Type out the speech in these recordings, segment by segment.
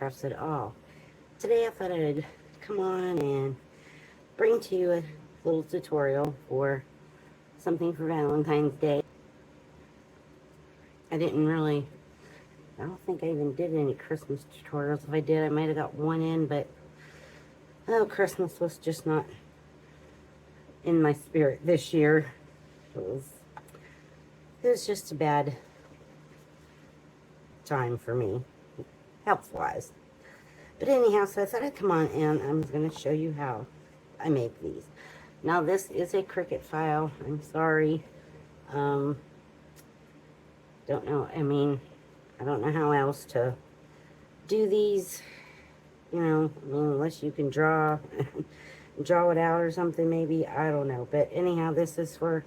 crafts at all. Today I thought I'd come on and bring to you a little tutorial for something for Valentine's Day. I don't think I even did any Christmas tutorials. If I did, I might have got one in, but Christmas was just not in my spirit this year. It was just a bad time for me, health-wise. But anyhow, so I thought I'd come on and I'm going to show you how I make these. Now this is a Cricut file. I'm sorry. Don't know. I don't know how else to do these. Unless you can draw it out or something, maybe. I don't know. But anyhow, this is for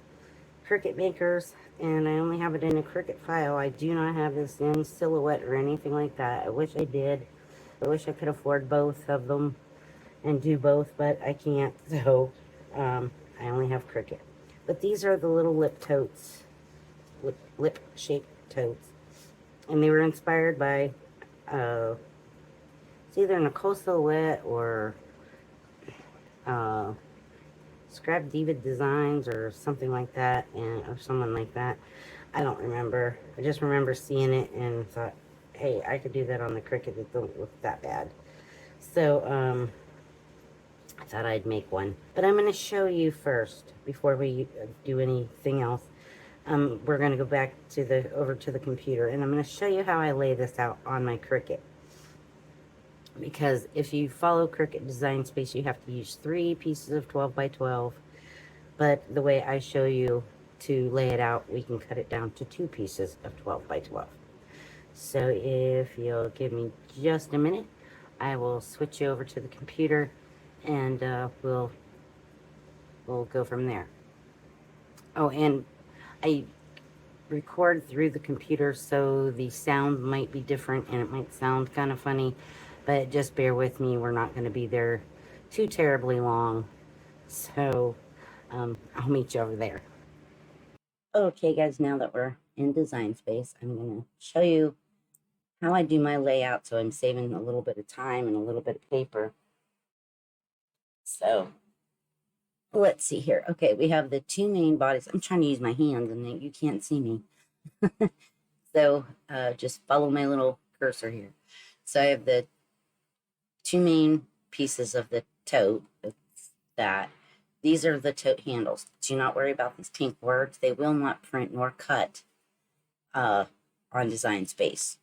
Cricut makers, and I only have it in a Cricut file. I do not have this in Silhouette or anything like that. I wish I did. I wish I could afford both of them and do both, but I can't, so I only have Cricut. But these are the little lip totes, lip-shaped totes, and they were inspired by, it's either Nicole Silhouette or Scrap Diva Designs or something like that, or someone like that. I don't remember. I just remember seeing it and thought, hey, I could do that on the Cricut. It don't look that bad. So, I thought I'd make one. But I'm going to show you first, before we do anything else. We're going to go back to over to the computer, and I'm going to show you how I lay this out on my Cricut. Because if you follow Cricut Design Space, you have to use 3 pieces of 12 by 12. But the way I show you to lay it out, we can cut it down to 2 pieces of 12 by 12. So if you'll give me just a minute, I will switch you over to the computer, and we'll go from there. Oh, and I record through the computer, so the sound might be different and it might sound kind of funny, but just bear with me. We're not going to be there too terribly long, so I'll meet you over there. Okay guys, now that we're in Design Space, I'm going to show you how I do my layout, so I'm saving a little bit of time and a little bit of paper. So let's see here. Okay, we have the 2 main bodies. I'm trying to use my hands and you can't see me. So just follow my little cursor here. So I have the 2 main pieces of the tote. These are the tote handles. Do not worry about these pink words. They will not print nor cut on Design Space.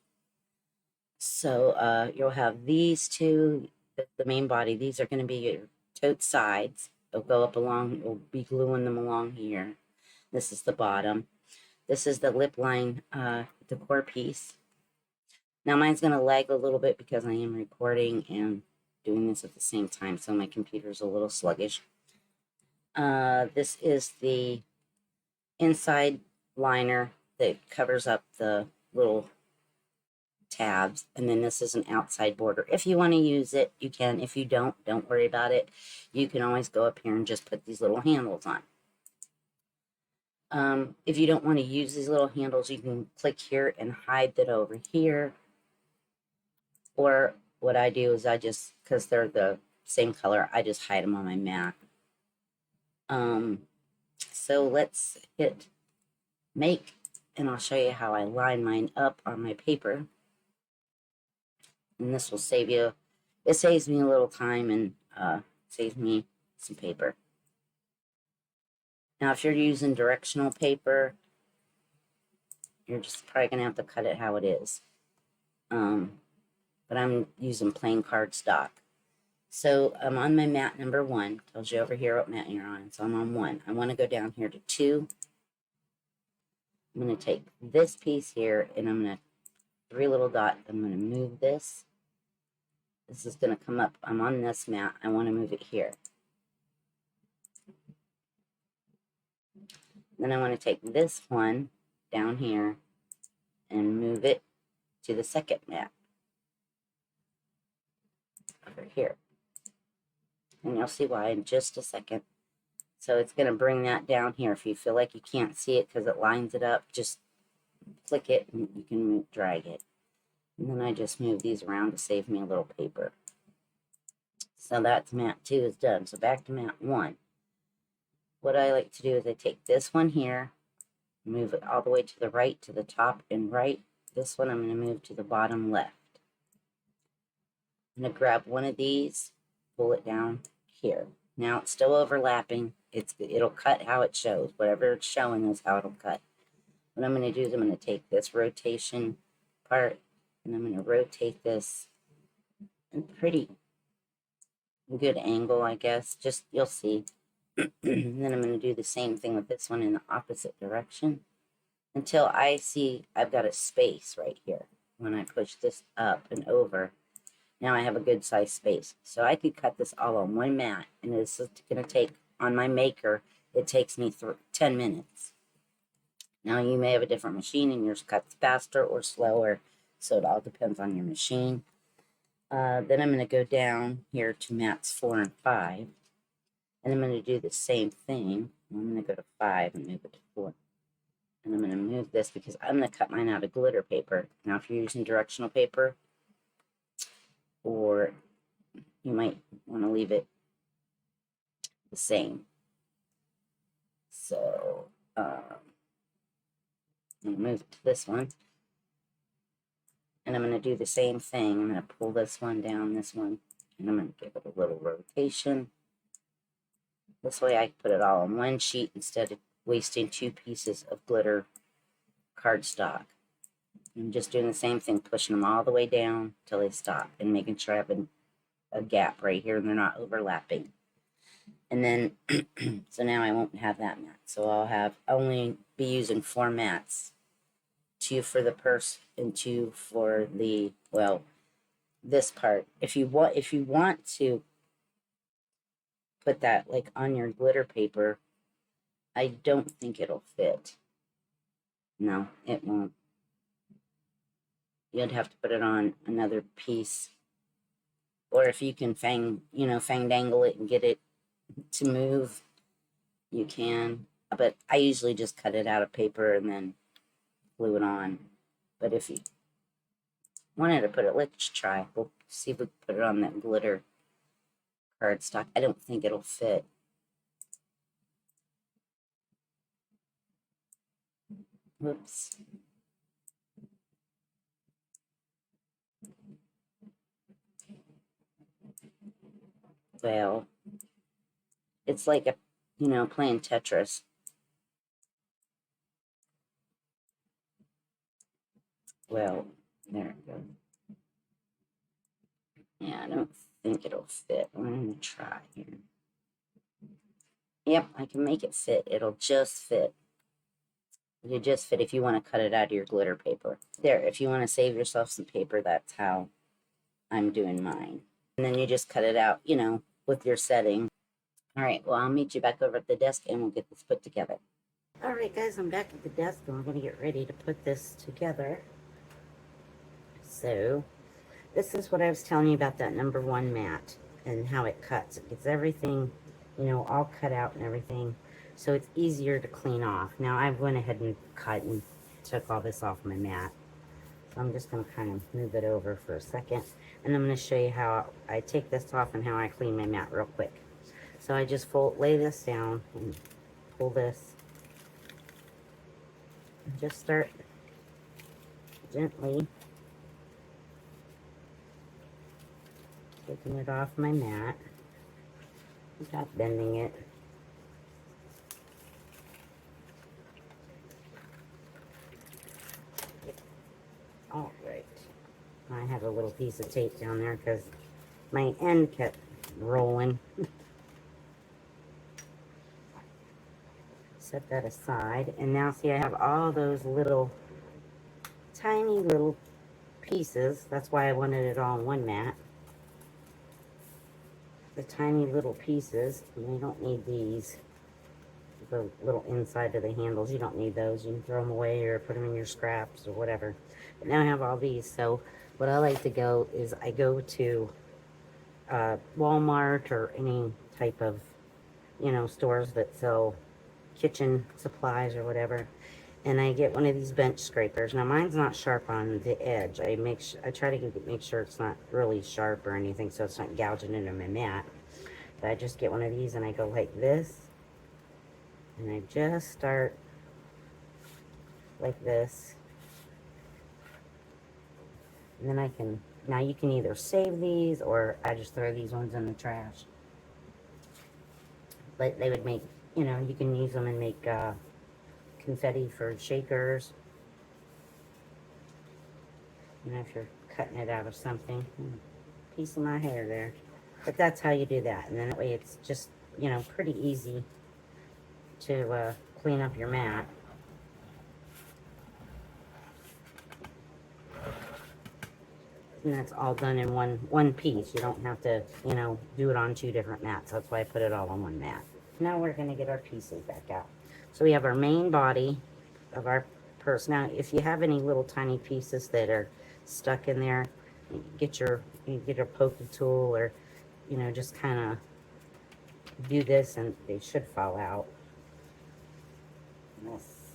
So you'll have these 2, the main body. These are going to be your tote sides. They'll go up along, we'll be gluing them along here. This is the bottom. This is the lip line decor piece. Now mine's going to lag a little bit because I am recording and doing this at the same time, so my computer's a little sluggish. This is the inside liner that covers up the little tabs, and then this is an outside border. If you want to use it, you can. If you don't worry about it. You can always go up here and just put these little handles on. If you don't want to use these little handles, you can click here and hide that over here. Or what I do is I just, because they're the same color, I just hide them on my mat. So let's hit make, and I'll show you how I line mine up on my paper. And this will save you, it saves me a little time and saves me some paper. Now, if you're using directional paper, you're just probably going to have to cut it how it is. But I'm using plain cardstock. So I'm on my mat number 1. Tells you over here what mat you're on. So I'm on 1. I want to go down here to 2. I'm going to take this piece here, and I'm going to 3 little dots. I'm going to move this. This is going to come up. I'm on this mat. I want to move it here. Then I want to take this one down here and move it to the second mat over here. And you'll see why in just a second. So it's going to bring that down here. If you feel like you can't see it because it lines it up, just click it and you can drag it. And then I just move these around to save me a little paper. So that's mat 2 is done. So back to mat 1. What I like to do is I take this one here, move it all the way to the right, to the top and right. This one I'm going to move to the bottom left. I'm going to grab one of these, pull it down here. Now it's still overlapping. It'll cut how it shows. Whatever it's showing is how it'll cut. What I'm going to do is I'm going to take this rotation part and I'm going to rotate this in a pretty good angle, I guess. Just, you'll see. And then I'm going to do the same thing with this one in the opposite direction until I see I've got a space right here. When I push this up and over, now I have a good size space. So I could cut this all on one mat, and it's going to take, on my maker, it takes me 10 minutes. Now you may have a different machine and yours cuts faster or slower, so it all depends on your machine. Then I'm going to go down here to mats 4 and 5, and I'm going to do the same thing. I'm going to go to 5 and move it to 4. And I'm going to move this because I'm going to cut mine out of glitter paper. Now if you're using directional paper, or you might want to leave it the same. So I'm going to move it to this one. And I'm going to do the same thing. I'm going to pull this one down, this one, and I'm going to give it a little rotation. This way I put it all on one sheet instead of wasting 2 pieces of glitter cardstock. I'm just doing the same thing, pushing them all the way down till they stop and making sure I have a gap right here and they're not overlapping. And then, so now I won't have that mat. So I'll only be using 4 mats. 2 for the purse and 2 for the, well, this part. If you want to put that like on your glitter paper, I don't think it'll fit. No, it won't. You'd have to put it on another piece. Or if you can fang-dangle it and get it to move, you can. But I usually just cut it out of paper and then glue it on. But if you wanted to put it, let's try. We'll see if we can put it on that glitter cardstock. I don't think it'll fit. Whoops. Well, it's like playing Tetris. Well, there it goes. Yeah, I don't think it'll fit. I'm going to try here. Yep, I can make it fit. It'll just fit. It'll just fit if you want to cut it out of your glitter paper. There, if you want to save yourself some paper, that's how I'm doing mine. And then you just cut it out, with your setting. All right, well, I'll meet you back over at the desk and we'll get this put together. All right, guys, I'm back at the desk and we're going to get ready to put this together. So, this is what I was telling you about that number 1 mat and how it cuts. It gets everything, all cut out and everything. So it's easier to clean off. Now, I went ahead and cut and took all this off my mat. So I'm just going to kind of move it over for a second. And I'm going to show you how I take this off and how I clean my mat real quick. So I just lay this down and pull this. And just start gently taking it off my mat without bending it. All right. I have a little piece of tape down there because my end kept rolling. Set that aside. And now see, I have all those tiny little pieces. That's why I wanted it all on one mat. The tiny little pieces, and we don't need these. The little inside of the handles, you don't need those. You can throw them away or put them in your scraps or whatever. But now I have all these. So what I like to go is I go to Walmart or any type of, stores that sell kitchen supplies or whatever. and I get one of these bench scrapers. Now mine's not sharp on the edge. I try to make sure it's not really sharp or anything, so it's not gouging into my mat. But I just get one of these and I go like this, and I just start like this. And then I can, now you can either save these or I just throw these ones in the trash. But they would make, you know, you can use them and make confetti for shakers. You know, if you're cutting it out of something. Piece of my hair there. But that's how you do that. And then that way it's just, you know, pretty easy to clean up your mat. And that's all done in one piece. You don't have to, you know, do it on 2 different mats. That's why I put it all on one mat. Now we're going to get our pieces back out. So we have our main body of our purse. Now, if you have any little tiny pieces that are stuck in there, you get a pokey tool, or, you know, just kind of do this and they should fall out. This,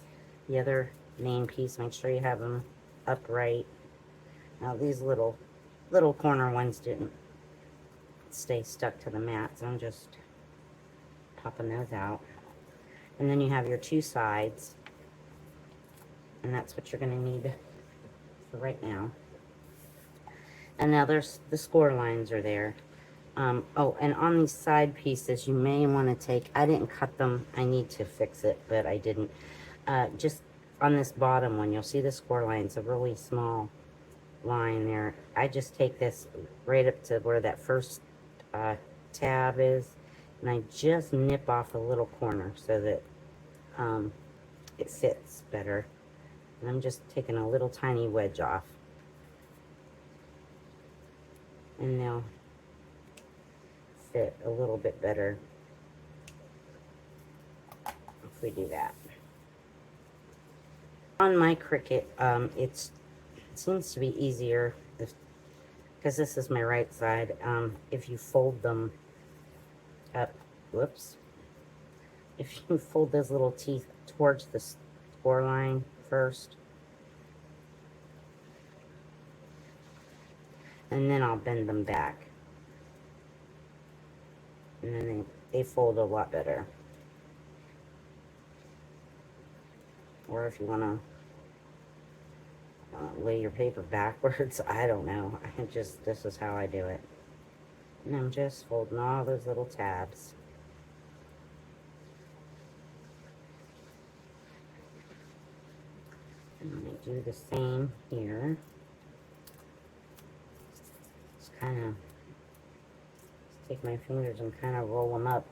the other main piece, make sure you have them upright. Now these little corner ones didn't stay stuck to the mat, so I'm just popping those out. And then you have your 2 sides, and that's what you're going to need for right now. And now there's the score lines are there. Oh, and on these side pieces, you may want to take, I didn't cut them, I need to fix it, but I didn't. Just on this bottom one, you'll see the score lines, a really small line there. I just take this right up to where that first tab is, and I just nip off a little corner so that it fits better. And I'm just taking a little tiny wedge off, and they'll fit a little bit better if we do that. On my Cricut, it seems to be easier because this is my right side. If you fold them up, whoops, if you fold those little teeth towards the score line first, and then I'll bend them back, and then they fold a lot better. Or if you want to lay your paper backwards, I don't know. This is how I do it. And I'm just folding all those little tabs. And I do the same here. Just kind of take my fingers and kind of roll them up.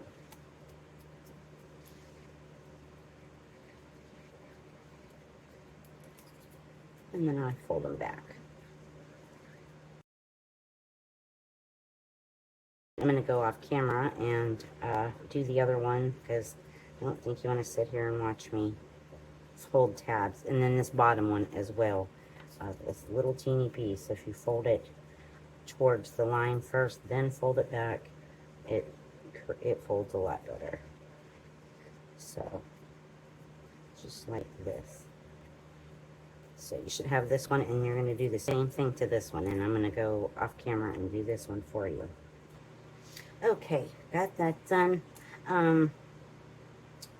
And then I fold them back. I'm going to go off camera and do the other one, because I don't think you want to sit here and watch me fold tabs. And then this bottom one as well. This little teeny piece, if you fold it towards the line first, then fold it back, it folds a lot better. So, just like this. So you should have this one, and you're going to do the same thing to this one. And I'm going to go off camera and do this one for you. Okay, got that done.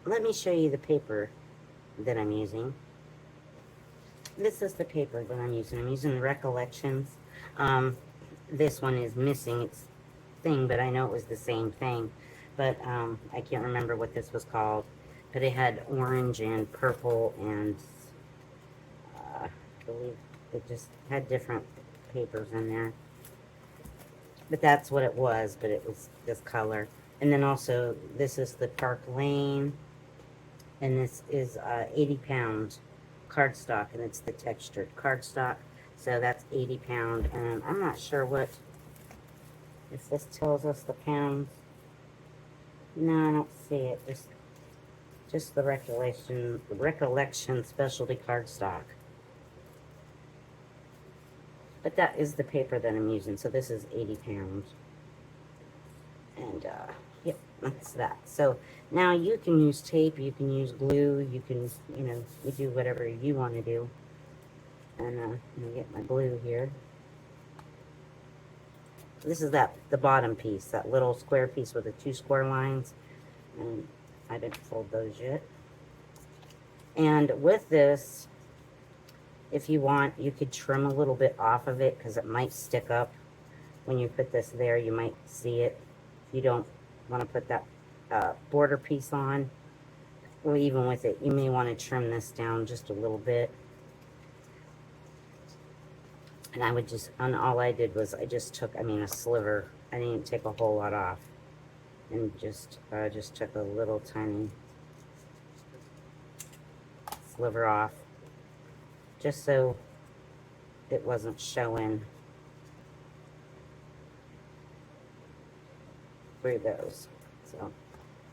Let me show you the paper that I'm using. This is the paper that I'm using. I'm using the Recollections. This one is missing its thing, but I know it was the same thing. But I can't remember what this was called. But it had orange and purple and I believe it just had different papers in there. But that's what it was, but it was this color. And then also, this is the Park Lane, and this is 80 pound cardstock, and it's the textured cardstock. So that's 80 pound, and I'm not sure what, if this tells us the pounds. No, I don't see it. Just the Recollection specialty cardstock. But that is the paper that I'm using, so this is 80 pounds. And yep, that's that. So now you can use tape, you can use glue, you can, you know, you do whatever you want to do. And I'm gonna get my glue here. This is the bottom piece, that little square piece with the 2 square lines. And I didn't fold those yet. And with this, if you want, you could trim a little bit off of it because it might stick up. When you put this there, you might see it. If you don't want to put that border piece on, or even with it, you may want to trim this down just a little bit. And I would just, and all I did was I just took, I mean, a sliver. I didn't take a whole lot off. And just took a little tiny sliver off. Just so it wasn't showing through those. So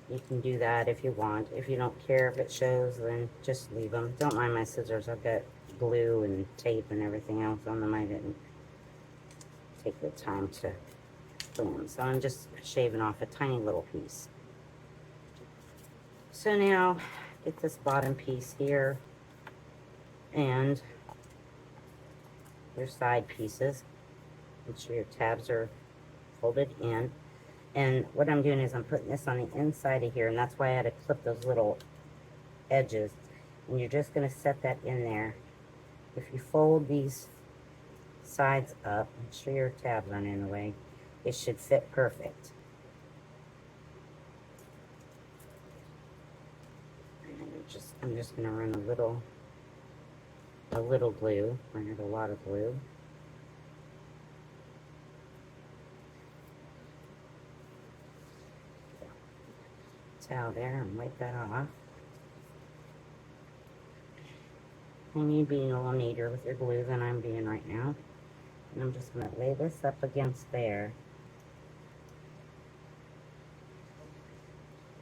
you can do that if you want. If you don't care if it shows, then just leave them. Don't mind my scissors. I've got glue and tape and everything else on them. I didn't take the time to clean them. So I'm just shaving off a tiny little piece. So now get this bottom piece here and your side pieces. Make sure your tabs are folded in. And what I'm doing is I'm putting this on the inside of here, and that's why I had to clip those little edges. And you're just going to set that in there. If you fold these sides up, make sure your tabs aren't in the way, it should fit perfect. And I'm just going to run a little glue. I have a lot of glue. Towel there and wipe that off. And you being a little neater with your glue than I'm being right now. And I'm just going to lay this up against there.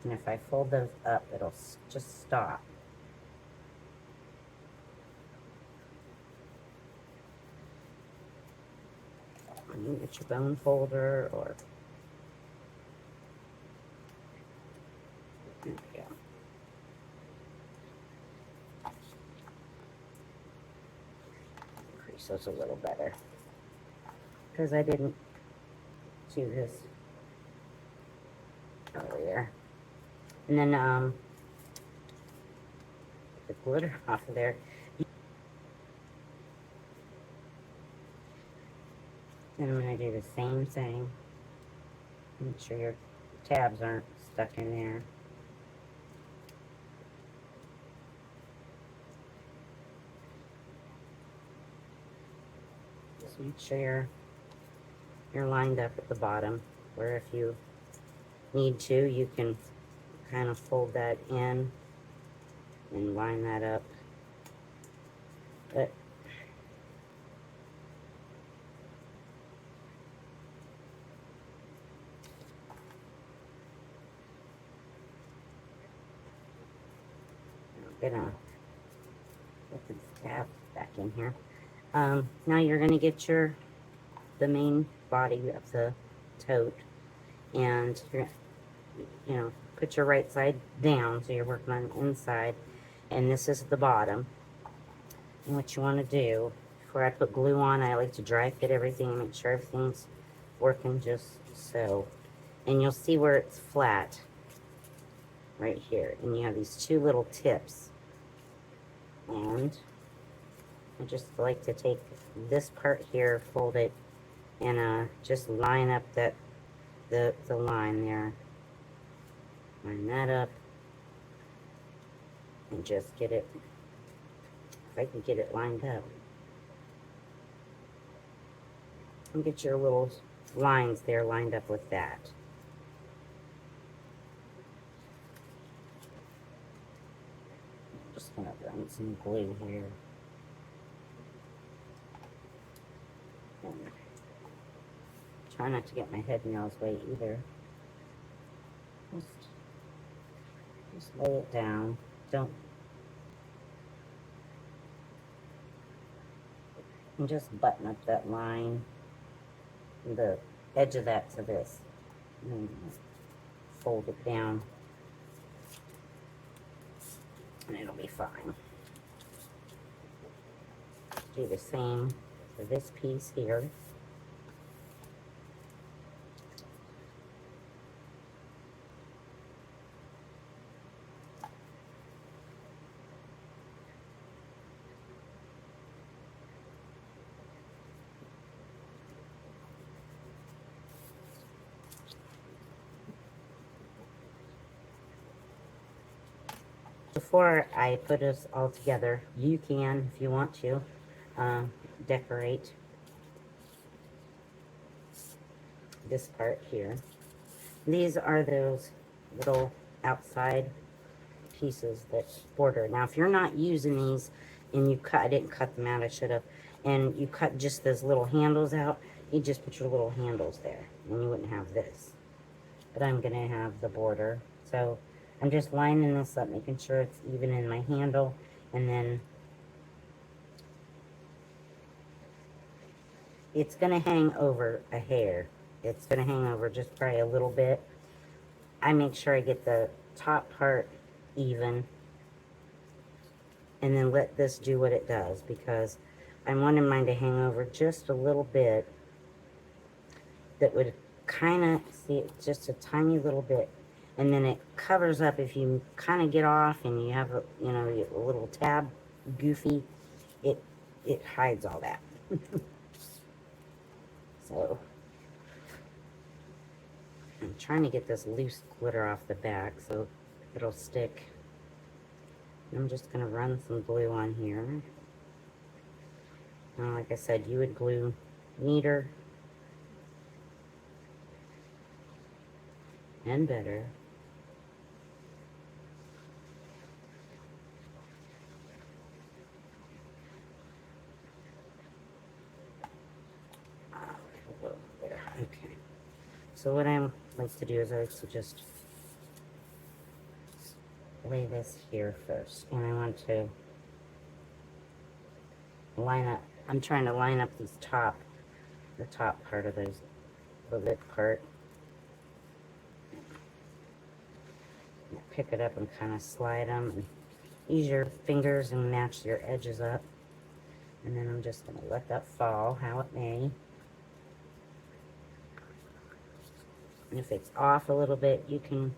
And if I fold those up, it'll just stop. And you get your bone folder or... There we go. Increase those a little better. Because I didn't do this earlier. And then, the glitter off of there. And I'm going to do the same thing. Make sure your tabs aren't stuck in there. Just make sure you're lined up at the bottom, where if you need to, you can kind of fold that in and line that up. But I'm gonna put the tab back in here. Now you're gonna get the main body of the tote, and you're, you know, put your right side down so you're working on the inside, and this is the bottom. And what you want to do before I put glue on, I like to dry fit everything and make sure everything's working just so. And you'll see where it's flat right here, and you have these 2 little tips. And I just like to take this part here, fold it, and just line up the line there. Line that up, and just get it, if I can get it lined up. And get your little lines there lined up with that. Just gonna run some glue here. And try not to get my head in y'all's way either. Just lay it down. And just button up that line, the edge of that to this. and fold it down, and it'll be fine. Do the same for this piece here. Before I put this all together, you can, if you want to, decorate this part here. These are those little outside pieces that border. Now, if you're not using these and you cut, I didn't cut them out, I should have, and you cut just those little handles out, you just put your little handles there, and you wouldn't have this. But I'm going to have the border. So I'm just lining this up, making sure it's even in my handle, and then it's going to hang over a hair. It's going to hang over just probably a little bit. I make sure I get the top part even, and then let this do what it does, because I wanted mine to hang over just a little bit. That would kind of, see it just a tiny little bit, and then it covers up. If you kind of get off and you have a, you know, a little tab goofy, it hides all that. So I'm trying to get this loose glitter off the back so it'll stick. I'm just going to run some glue on here. Now, like I said, you would glue neater and better. Okay. So what I like to do is I like to just lay this here first, and I want to line up. I'm trying to line up these the top part of those, the lip part. Pick it up and kind of slide them, and use your fingers and match your edges up. And then I'm just going to let that fall how it may. And if it's off a little bit, you can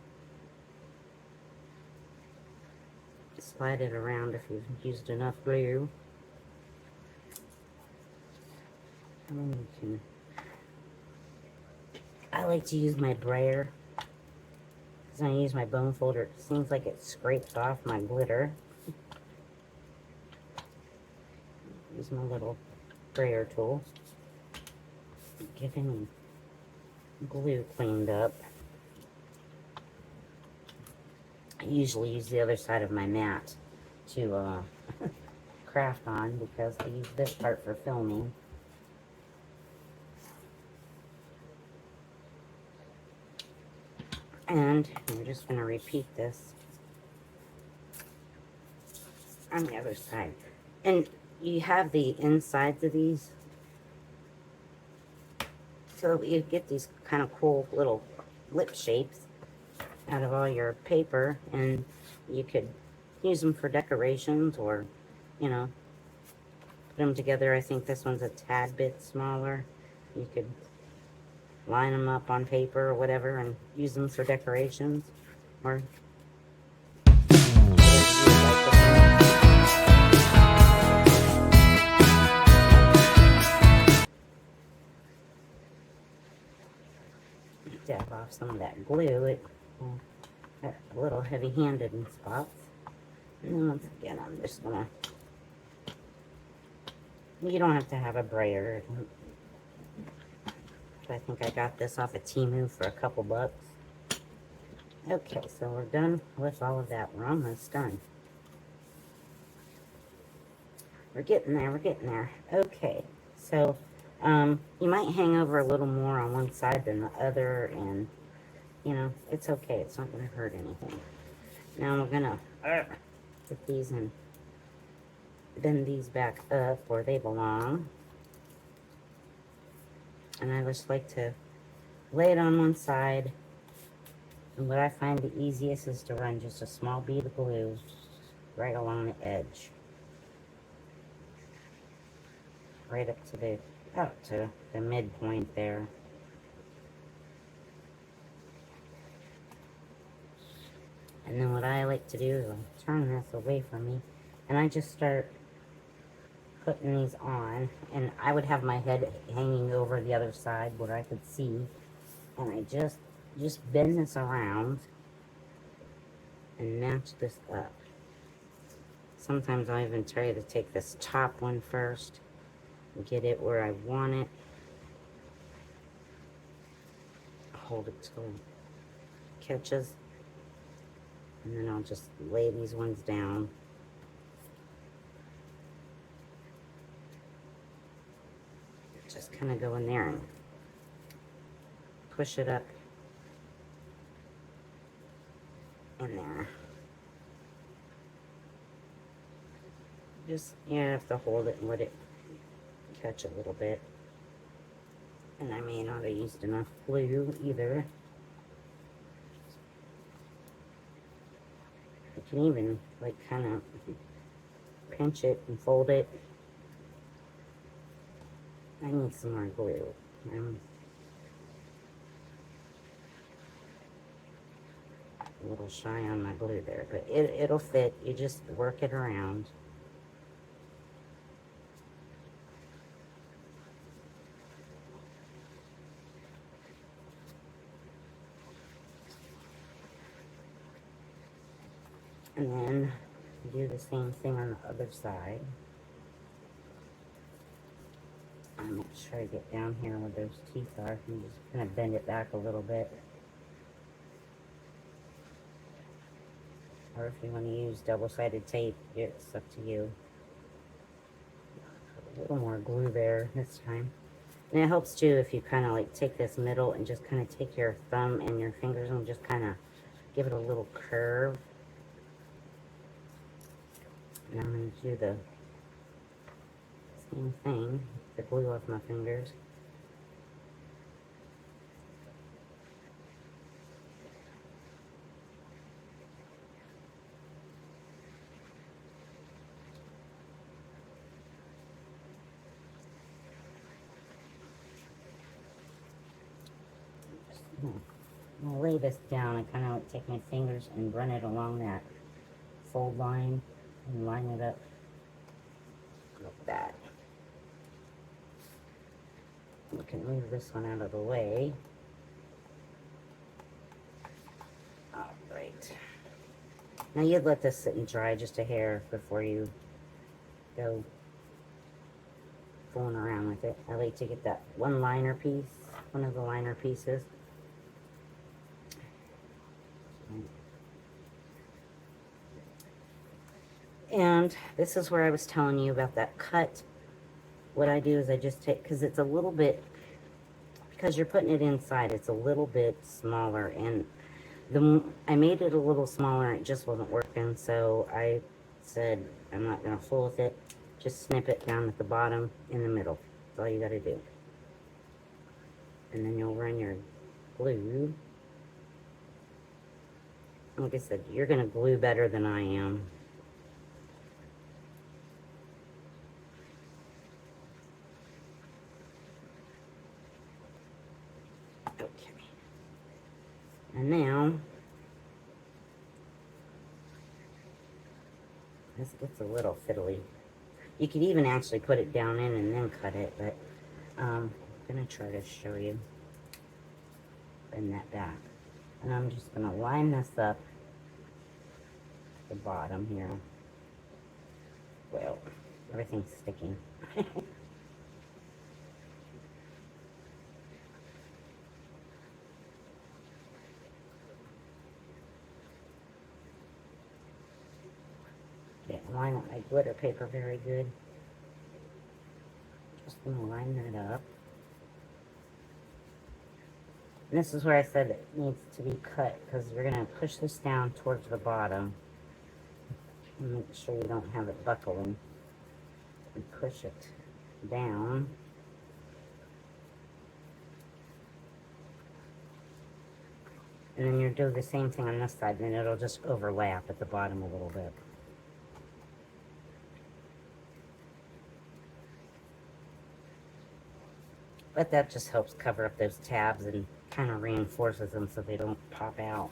slide it around if you've used enough glue. And then you can, I like to use my brayer. Because when I use my bone folder, it seems like it scrapes off my glitter. Use my little brayer tool. Get any glue cleaned up. I usually use the other side of my mat to craft on, because I use this part for filming. And I'm just going to repeat this on the other side. And you have the insides of these, so you get these kind of cool little lip shapes out of all your paper, and you could use them for decorations, or, you know, put them together. I think this one's a tad bit smaller. You could line them up on paper or whatever and use them for decorations, or dab off some of that glue. It got a little heavy-handed in spots. And then once again, I'm just gonna, you don't have to have a brayer. I think I got this off of Temu for a couple bucks. Okay, so we're done with all of that. We're almost done. We're getting there, we're getting there. Okay, so you might hang over a little more on one side than the other, and, you know, it's okay. It's not going to hurt anything. Now we're going to put these in, bend these back up where they belong. And I just like to lay it on one side. And what I find the easiest is to run just a small bead of glue right along the edge. Right up to the, out to the midpoint there. And then what I like to do is I'll turn this away from me, and I just start putting these on, and I would have my head hanging over the other side where I could see, and I just bend this around and match this up. Sometimes I'll even try to take this top one first and get it where I want it. Hold it till it catches, and then I'll just lay these ones down. Just kind of go in there and push it up in there. Just, you have to hold it and let it catch a little bit. And I may not have used enough glue either. You can even, like, kind of pinch it and fold it. I need some more glue. I'm a little shy on my glue there, but it'll fit. You just work it around. And then do the same thing on the other side. I'm not sure I get down here where those teeth are. And just kind of bend it back a little bit. Or if you want to use double-sided tape, it's up to you. A little more glue there this time. And it helps too if you kind of like take this middle and just kind of take your thumb and your fingers and just kind of give it a little curve. And I'm going to do the same thing, the glue off my fingers. I'll lay this down and kind of like take my fingers and run it along that fold line and line it up like that. We can move this one out of the way. Alright. Now you'd let this sit and dry just a hair before you go fooling around with it. I like to get that one liner piece, one of the liner pieces. And this is where I was telling you about that cut. What I do is I just take, because it's a little bit, because you're putting it inside, it's a little bit smaller. And I made it a little smaller and it just wasn't working. So I said, I'm not going to fool with it. Just snip it down at the bottom in the middle. That's all you got to do. And then you'll run your glue. Like I said, you're going to glue better than I am. Okay. And now, this gets a little fiddly. You could even actually put it down in and then cut it, but I'm going to try to show you. Bend that back. And I'm just going to line this up at the bottom here. Well, everything's sticking. Didn't line up my glitter paper very good. Just going to line that up. And this is where I said it needs to be cut, because you're going to push this down towards the bottom. And make sure you don't have it buckling. And push it down. And then you do the same thing on this side, and it'll just overlap at the bottom a little bit. But that just helps cover up those tabs and kind of reinforces them so they don't pop out.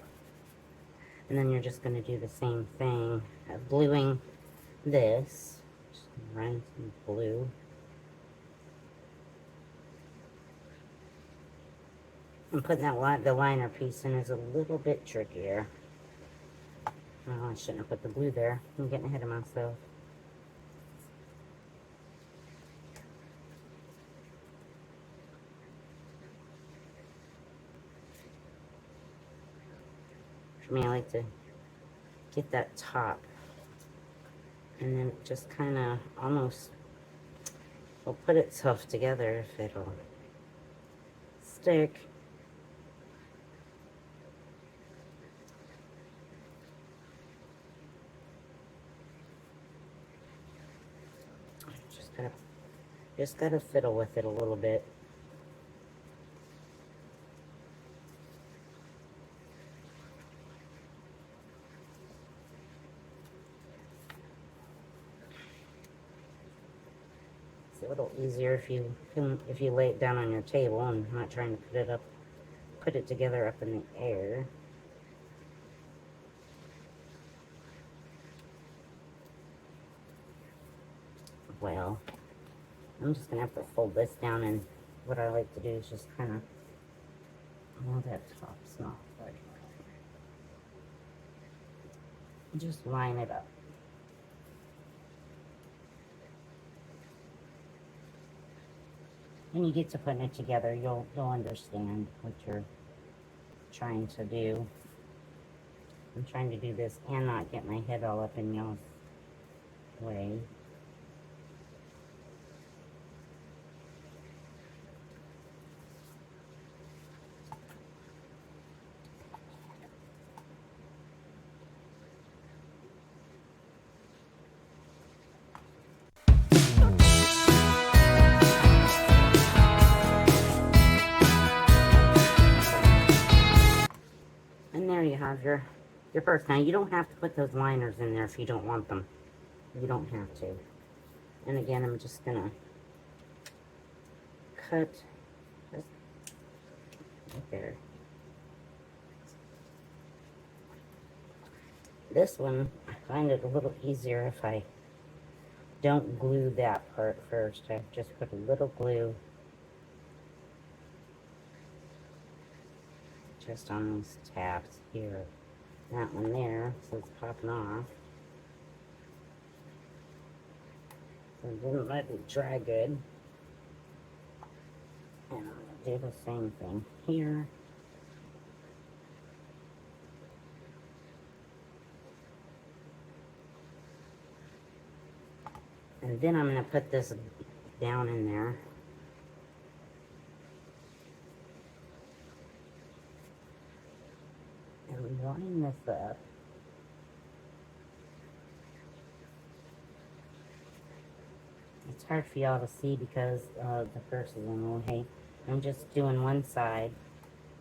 And then you're just going to do the same thing of gluing this. Just run some glue. And putting that the liner piece in is a little bit trickier. Oh, I shouldn't have put the glue there. I'm getting ahead of myself. For me, I like to get that top. And then it just kind of almost will put itself together if it'll stick. Just gotta fiddle with it a little bit. It's a little easier if you lay it down on your table and not trying to put it together up in the air. Well, I'm just gonna have to fold this down, and what I like to do is just kind of, well, that top's not right. Just line it up. When you get to putting it together, you'll understand what you're trying to do. I'm trying to do this and not get my head all up in y'all's way. And there you have your purse. Now, you don't have to put those liners in there if you don't want them. You don't have to. And again, I'm just gonna cut this right there. This one, I find it a little easier if I don't glue that part first. I just put a little glue just on these tabs here. That one there, so it's popping off. So it didn't let it dry good. And I'm gonna do the same thing here. And then I'm gonna put this down in there. And line this up. It's hard for y'all to see because the purse is in the way. I'm just doing one side,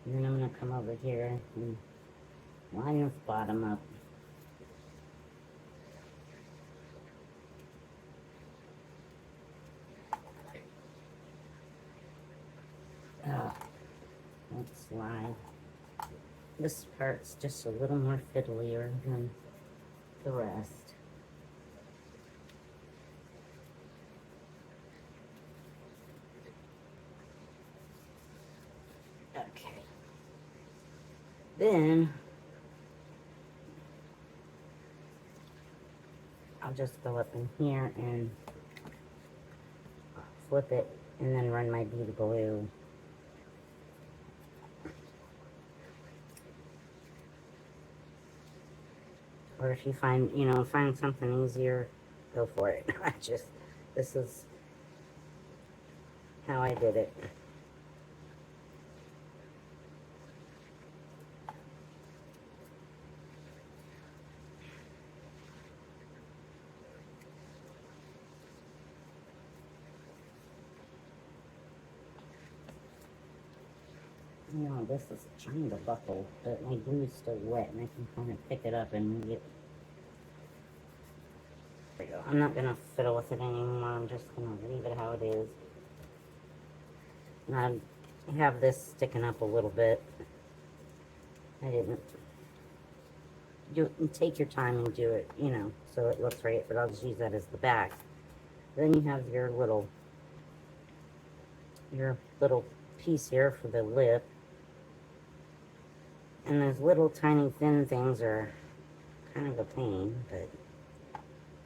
and then I'm gonna come over here and line this bottom up. Let's slide. This part's just a little more fiddlier than the rest. Okay. Then I'll just go up in here and flip it and then run my bead of glue. Or if you find something easier, go for it. This is how I did it. You know, this is trying to buckle, but my glue is still wet, and I can kind of pick it up and move it. There we go. I'm not gonna fiddle with it anymore. I'm just gonna leave it how it is. And I have this sticking up a little bit. I didn't. You take your time and do it, you know, so it looks right, but I'll just use that as the back. Then you have your little piece here for the lip. And those little tiny thin things are kind of a pain, but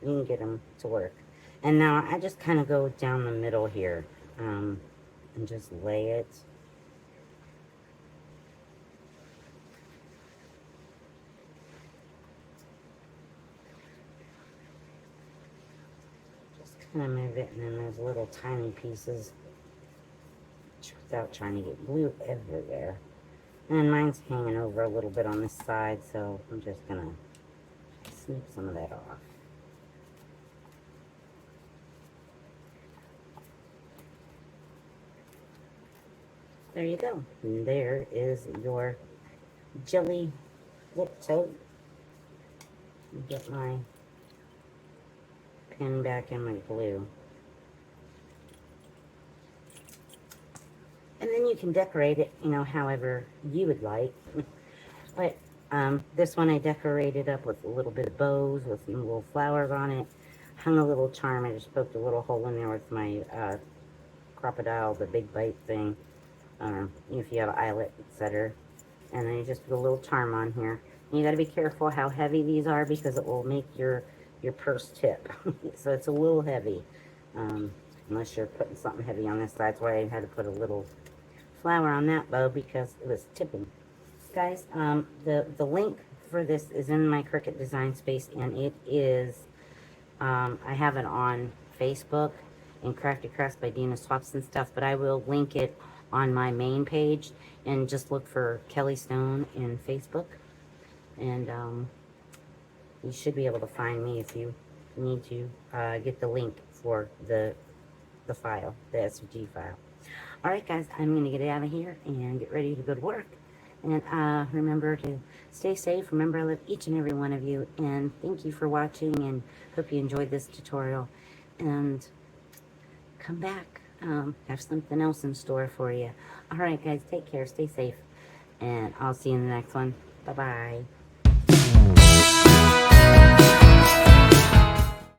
you can get them to work. And now I just kind of go down the middle here, and just lay it. Just kind of move it, and then there's little tiny pieces without trying to get glue everywhere. And mine's hanging over a little bit on this side, so I'm just gonna snip some of that off. There you go. And there is your jelly lip tote. Get my pin back in my glue. And then you can decorate it, you know, however you would like. But this one I decorated up with a little bit of bows with some little flowers on it. Hung a little charm. I just poked a little hole in there with my crocodile, the big bite thing. If you have an eyelet, etc. And then you just put a little charm on here. And you got to be careful how heavy these are because it will make your purse tip. So it's a little heavy. Unless you're putting something heavy on this side. That's why I had to put a little flower on that bow because it was tipping. Guys, the link for this is in my Cricut Design Space, and it is, I have it on Facebook and Crafty Crafts by Dina Swaps and stuff, but I will link it on my main page, and just look for Kelly Stone in Facebook, and you should be able to find me if you need to get the link for the file, the SVG file. Alright guys, I'm going to get out of here and get ready to go to work. And remember to stay safe. Remember I love each and every one of you. And thank you for watching, and hope you enjoyed this tutorial. And come back. Have something else in store for you. Alright guys, take care. Stay safe. And I'll see you in the next one. Bye-bye.